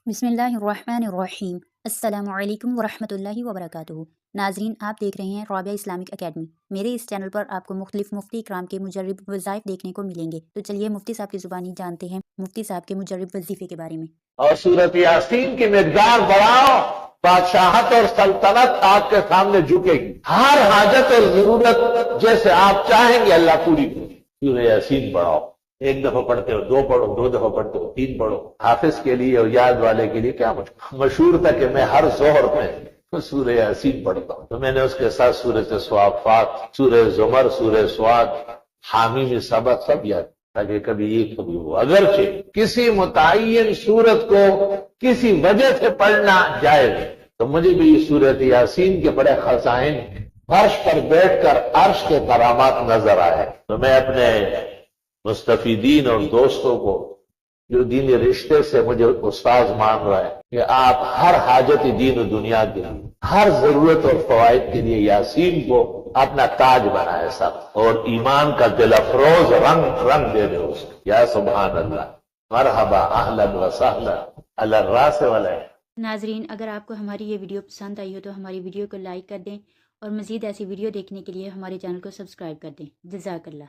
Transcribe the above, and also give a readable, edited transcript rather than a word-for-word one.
बिस्मिल्लाहिर्रहमानिर्रहीम। अस्सलाम वालेकुम वरहमतुल्लाहि वबरकातुहू। नाजरीन, आप देख रहे हैं राबिया इस्लामिक अकेडमी। मेरे इस चैनल पर आपको मुख्तलिफ मुफ्ती इकराम के मुजर्रिब वज़ाइफ देखने को मिलेंगे। तो चलिए मुफ्ती साहब की ज़ुबानी जानते हैं मुफ्ती साहब के मुजर्रिब वजीफे के बारे में। और सूरत यासीन की मिकदार बढ़ाओ, बादशाहत और सल्तनत आपके सामने झुकेगी। हर हाजत और जरूरत जैसे आप चाहेंगे अल्लाह पूरी करेगी। सूरत यासीन बढ़ाओ, एक दफा पढ़ते हो, दो पढ़ो, दो दफा पढ़ते हो, तीन पढ़ो। हाफिज के लिए और याद वाले के लिए क्या मशहूर था कि मैं हर जोहर में सूरह यासीन पढ़ता हूं। तो मैंने उसके साथ सूरह स्वाफात, सूरह जुमर, सूरह स्वाद, हामी में सबक सब याद, ताकि कभी ये कभी वो। अगरचे किसी मुतय्यन सूरत को किसी वजह से पढ़ना जायज, तो मुझे भी ये सूरत यासीन के बड़े खजाइन फर्श पर बैठकर अर्श के करामात नजर आए। तो मैं अपने मुस्तफीदीन और दोस्तों को जो दीनी रिश्ते से मुझे उस्ताद मान रहा है कि आप हर हाजत दीन और दुनिया के लिए, हर जरूरत और फवाइद के लिए यासीन को अपना ताज बनाए सब, और ईमान का दिल अफरोज रंग रंग दे दे उसको। या सुभान अल्लाह, मरहबा, अहलन व सहलन, अला रास वाला। नाजरीन, अगर आपको हमारी ये वीडियो पसंद आई हो तो हमारी वीडियो को लाइक कर दें और मज़ीद ऐसी वीडियो देखने के लिए हमारे चैनल को सब्सक्राइब कर दें। जज़ाकल्लाह।